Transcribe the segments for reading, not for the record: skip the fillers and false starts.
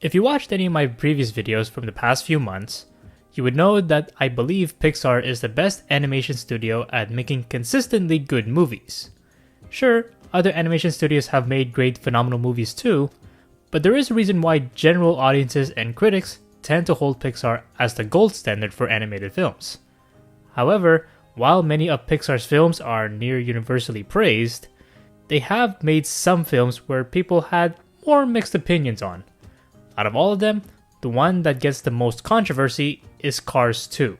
If you watched any of my previous videos from the past few months, you would know that I believe Pixar is the best animation studio at making consistently good movies. Sure, other animation studios have made great phenomenal movies too, but there is a reason why general audiences and critics tend to hold Pixar as the gold standard for animated films. However, while many of Pixar's films are near universally praised, they have made some films where people had more mixed opinions on. Out of all of them, the one that gets the most controversy is Cars 2.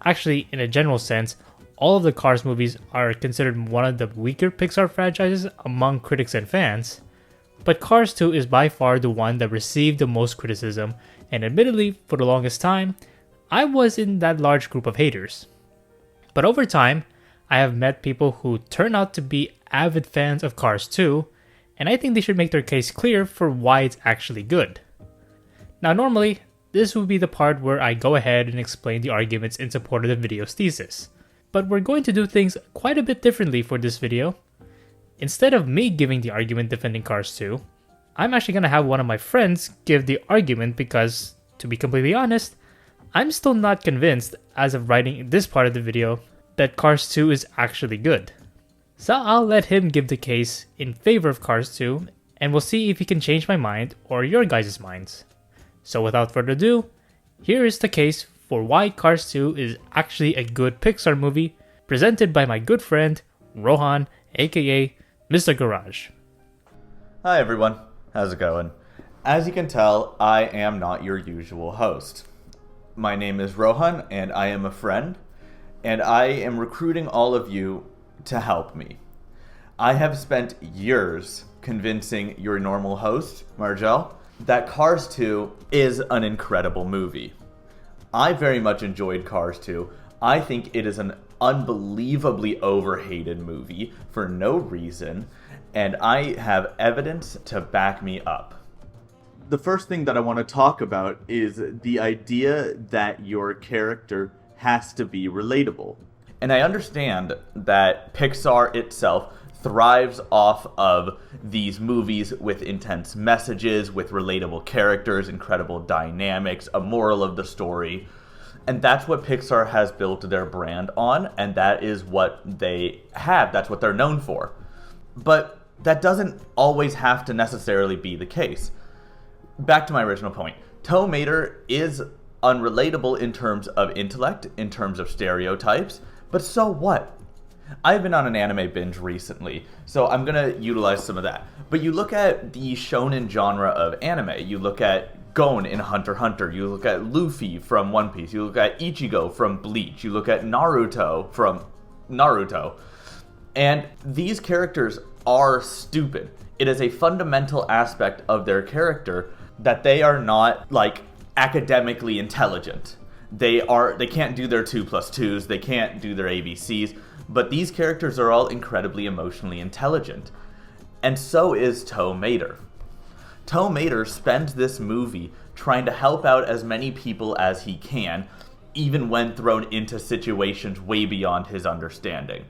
Actually, in a general sense, all of the Cars movies are considered one of the weaker Pixar franchises among critics and fans, but Cars 2 is by far the one that received the most criticism, and admittedly, for the longest time, I was in that large group of haters. But over time, I have met people who turn out to be avid fans of Cars 2, and I think they should make their case clear for why it's actually good. Now normally, this would be the part where I go ahead and explain the arguments in support of the video's thesis, but we're going to do things quite a bit differently for this video. Instead of me giving the argument defending Cars 2, I'm actually going to have one of my friends give the argument because, to be completely honest, I'm still not convinced, as of writing this part of the video, that Cars 2 is actually good. So I'll let him give the case in favor of Cars 2, and we'll see if he can change my mind or your guys' minds. So without further ado, here is the case for why Cars 2 is actually a good Pixar movie, presented by my good friend, Rohan, aka Mr. Garage. Hi everyone, how's it going? As you can tell, I am not your usual host. My name is Rohan, and I am a friend, and I am recruiting all of you to help me. I have spent years convincing your normal host, Margel, that Cars 2 is an incredible movie. I very much enjoyed Cars 2. I think it is an unbelievably overhated movie for no reason, and I have evidence to back me up. The first thing that I want to talk about is the idea that your character has to be relatable. And I understand that Pixar itself thrives off of these movies with intense messages, with relatable characters, incredible dynamics, a moral of the story. And that's what Pixar has built their brand on, and that is what they have. That's what they're known for. But that doesn't always have to necessarily be the case. Back to my original point. Tow Mater is unrelatable in terms of intellect, in terms of stereotypes, but so what? I've been on an anime binge recently, so I'm going to utilize some of that. But you look at the shonen genre of anime, you look at Gon in Hunter x Hunter, you look at Luffy from One Piece, you look at Ichigo from Bleach, you look at Naruto from Naruto, and these characters are stupid. It is a fundamental aspect of their character that they are not, like, academically intelligent. They can't do their 2+2s, they can't do their ABCs, but these characters are all incredibly emotionally intelligent. And so is Tow Mater. Tow Mater spends this movie trying to help out as many people as he can, even when thrown into situations way beyond his understanding.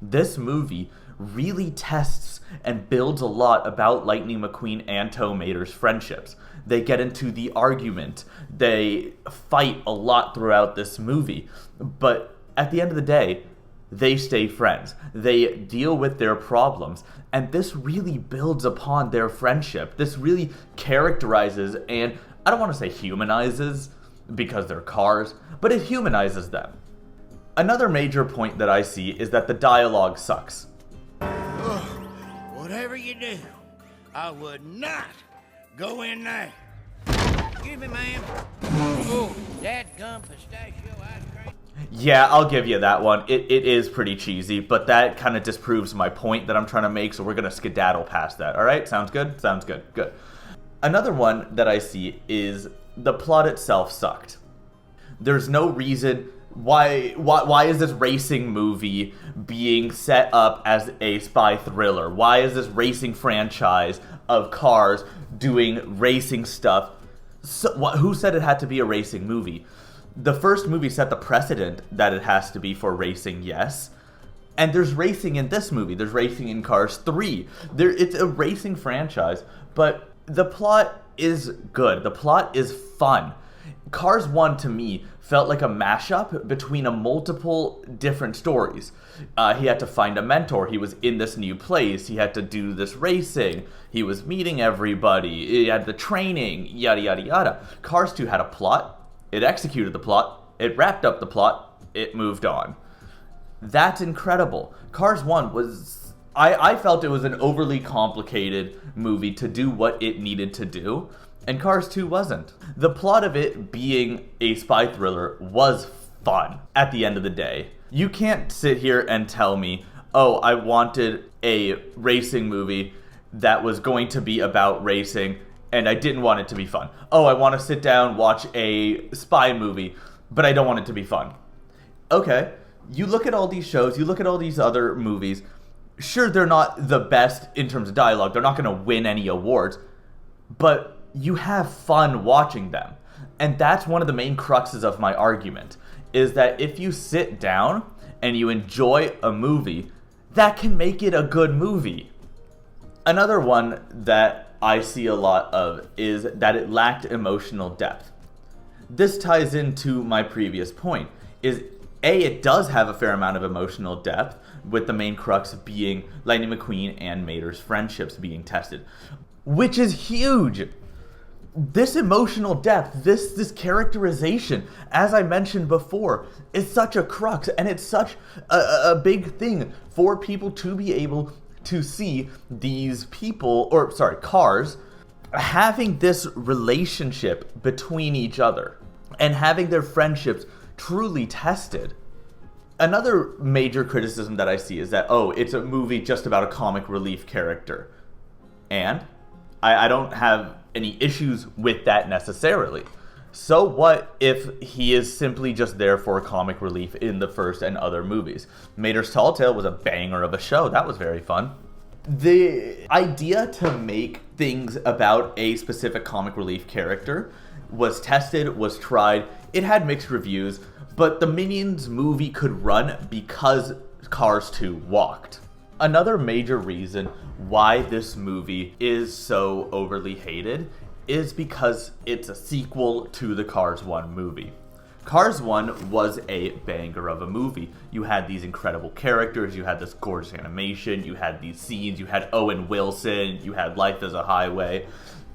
This movie really tests and builds a lot about Lightning McQueen and Tow Mater's friendships. They get into the argument. They fight a lot throughout this movie. But at the end of the day, they stay friends. They deal with their problems. And this really builds upon their friendship. This really characterizes, and I don't want to say humanizes, because they're cars, but it humanizes them. Another major point that I see is that the dialogue sucks. Whatever you do, I would not go in there. Excuse me, ma'am. Oh, that gum pistachio ice cream. Yeah, I'll give you that one. It is pretty cheesy, but that kind of disproves my point that I'm trying to make, so we're going to skedaddle past that. All right? Sounds good? Sounds good. Good. Another one that I see is the plot itself sucked. There's no reason. Why is this racing movie being set up as a spy thriller? Why is this racing franchise of cars doing racing stuff? So, who said it had to be a racing movie? The first movie set the precedent that it has to be for racing, yes. And there's racing in this movie. There's racing in Cars 3. It's a racing franchise, but the plot is good. The plot is fun. Cars 1 to me felt like a mashup between a multiple different stories. He had to find a mentor. He was in this new place. He had to do this racing. He was meeting everybody. He had the training, yada, yada, yada. Cars 2 had a plot. It executed the plot. It wrapped up the plot. It moved on. That's incredible. Cars 1 was... I felt it was an overly complicated movie to do what it needed to do, and Cars 2 wasn't. The plot of it being a spy thriller was fun at the end of the day. You can't sit here and tell me, oh, I wanted a racing movie that was going to be about racing, and I didn't want it to be fun. Oh, I want to sit down, watch a spy movie, but I don't want it to be fun. Okay, you look at all these shows, you look at all these other movies. Sure, they're not the best in terms of dialogue. They're not going to win any awards, but you have fun watching them. And that's one of the main cruxes of my argument, is that if you sit down and you enjoy a movie, that can make it a good movie. Another one that I see a lot of is that it lacked emotional depth. This ties into my previous point, is it does have a fair amount of emotional depth, with the main crux being Lightning McQueen and Mater's friendships being tested, which is huge. This emotional depth, this characterization, as I mentioned before, is such a crux, and it's such a big thing for people to be able to see these people, cars, having this relationship between each other and having their friendships truly tested. Another major criticism that I see is that, oh, it's a movie just about a comic relief character. And I don't have any issues with that necessarily. So what if he is simply just there for comic relief in the first and other movies? Mater's Tall Tale was a banger of a show. That was very fun. The idea to make things about a specific comic relief character was tested, was tried. It had mixed reviews. But the Minions movie could run because Cars 2 walked. Another major reason why this movie is so overly hated is because it's a sequel to the Cars 1 movie. Cars 1 was a banger of a movie. You had these incredible characters, you had this gorgeous animation, you had these scenes, you had Owen Wilson, you had Life is a Highway.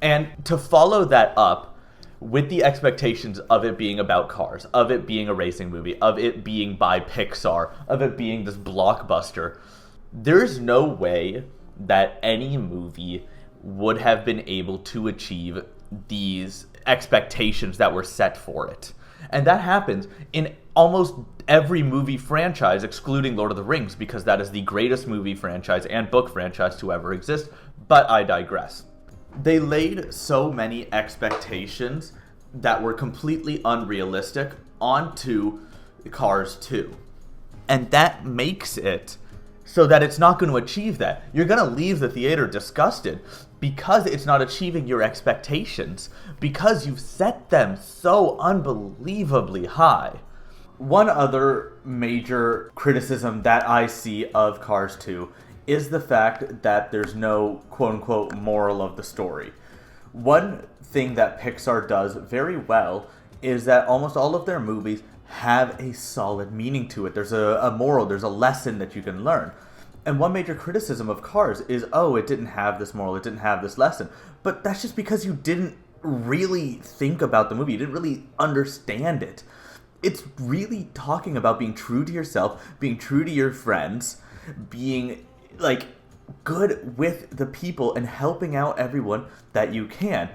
And to follow that up, with the expectations of it being about cars, of it being a racing movie, of it being by Pixar, of it being this blockbuster, there's no way that any movie would have been able to achieve these expectations that were set for it. And that happens in almost every movie franchise, excluding Lord of the Rings, because that is the greatest movie franchise and book franchise to ever exist, but I digress. They laid so many expectations that were completely unrealistic onto Cars 2. And that makes it so that it's not going to achieve that. You're going to leave the theater disgusted because it's not achieving your expectations, because you've set them so unbelievably high. One other major criticism that I see of Cars 2 is the fact that there's no quote-unquote moral of the story. One thing that Pixar does very well is that almost all of their movies have a solid meaning to it. There's a moral, there's a lesson that you can learn. And one major criticism of Cars is, oh, it didn't have this moral, it didn't have this lesson. But that's just because you didn't really think about the movie, you didn't really understand it. It's really talking about being true to yourself, being true to your friends, being good with the people and helping out everyone that you can.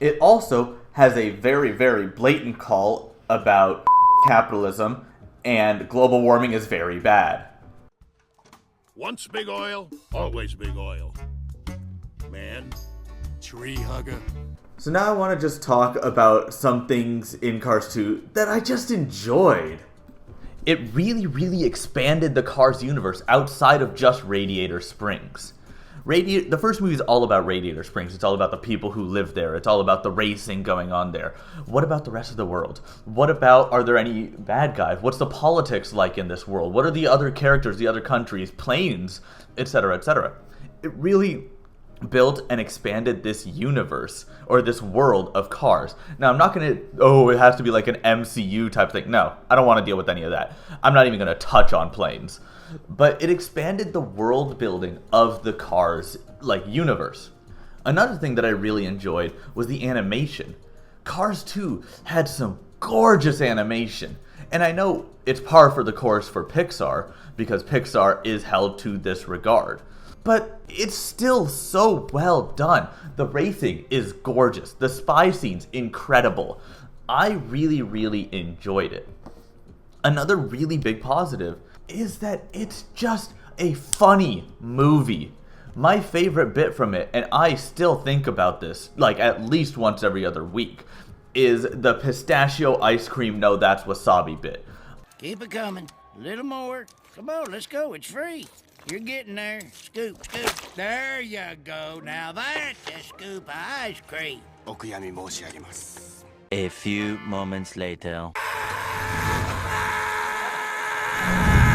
It also has a very, very blatant call about capitalism, and global warming is very bad. Once big oil, always big oil. Man, tree hugger. So now I want to just talk about some things in Cars 2 that I just enjoyed. It really, really expanded the Cars universe outside of just Radiator Springs. The first movie is all about Radiator Springs. It's all about the people who live there. It's all about the racing going on there. What about the rest of the world? What about, are there any bad guys? What's the politics like in this world? What are the other characters, the other countries, planes, etc., etc.? It really built and expanded this universe or this world of Cars. Now, I'm not going to, it has to be like an MCU type thing. No, I don't want to deal with any of that. I'm not even going to touch on planes. But it expanded the world building of the Cars like universe. Another thing that I really enjoyed was the animation. Cars 2 had some gorgeous animation. And I know it's par for the course for Pixar, because Pixar is held to this regard. But it's still so well done. The racing is gorgeous. The spy scene's incredible. I really, really enjoyed it. Another really big positive is that it's just a funny movie. My favorite bit from it, and I still think about this like at least once every other week, is the pistachio ice cream no that's wasabi bit. Keep it coming. A little more. Come on, let's go. It's free. You're getting there. Scoop, scoop. There you go. Now that's a scoop of ice cream. A few moments later.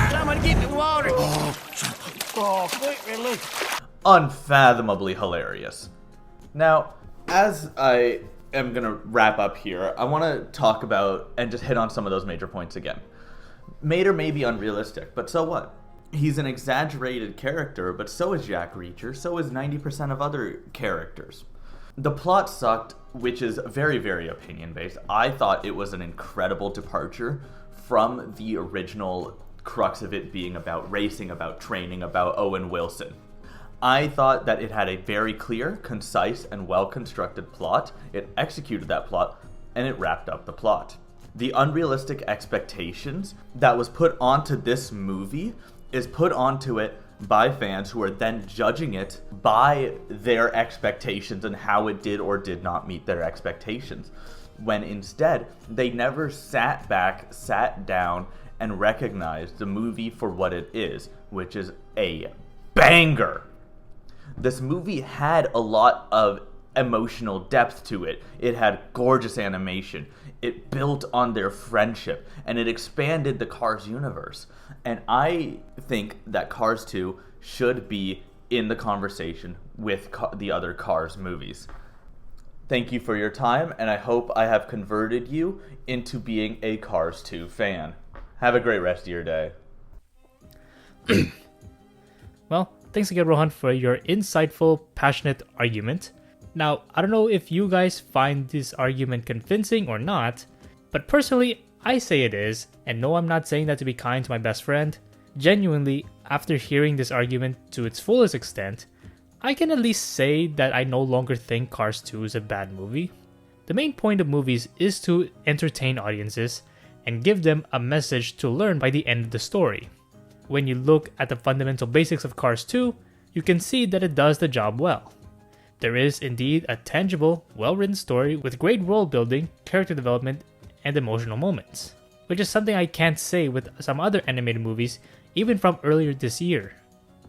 Somebody get me water. Oh, quick relief. Unfathomably hilarious. Now, as I am going to wrap up here, I want to talk about and just hit on some of those major points again. Mater may be unrealistic, but so what? He's an exaggerated character, but so is Jack Reacher, so is 90% of other characters. The plot sucked, which is very, very opinion-based. I thought it was an incredible departure from the original crux of it being about racing, about training, about Owen Wilson. I thought that it had a very clear, concise, and well-constructed plot. It executed that plot, and it wrapped up the plot. The unrealistic expectations that was put onto this movie is put onto it by fans who are then judging it by their expectations and how it did or did not meet their expectations. When instead, they never sat back, sat down, and recognized the movie for what it is, which is a banger. This movie had a lot of emotional depth to it. It had gorgeous animation. It built on their friendship, and it expanded the Cars universe. And I think that Cars 2 should be in the conversation with the other Cars movies. Thank you for your time, and I hope I have converted you into being a Cars 2 fan. Have a great rest of your day. Well, thanks again, Rohan, for your insightful, passionate argument. Now, I don't know if you guys find this argument convincing or not, but personally, I say it is, and no, I'm not saying that to be kind to my best friend. Genuinely, after hearing this argument to its fullest extent, I can at least say that I no longer think Cars 2 is a bad movie. The main point of movies is to entertain audiences and give them a message to learn by the end of the story. When you look at the fundamental basics of Cars 2, you can see that it does the job well. There is indeed a tangible, well-written story with great world building, character development, and emotional moments, which is something I can't say with some other animated movies even from earlier this year.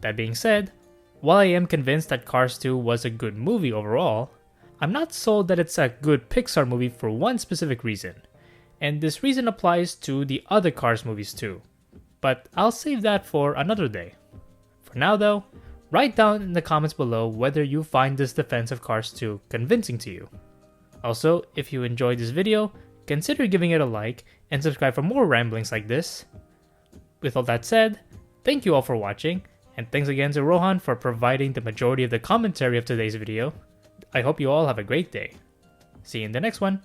That being said, while I am convinced that Cars 2 was a good movie overall, I'm not sold that it's a good Pixar movie for one specific reason, and this reason applies to the other Cars movies too, but I'll save that for another day. For now though, write down in the comments below whether you find this defense of Cars 2 convincing to you. Also, if you enjoyed this video, consider giving it a like and subscribe for more ramblings like this. With all that said, thank you all for watching, and thanks again to Rohan for providing the majority of the commentary of today's video. I hope you all have a great day. See you in the next one.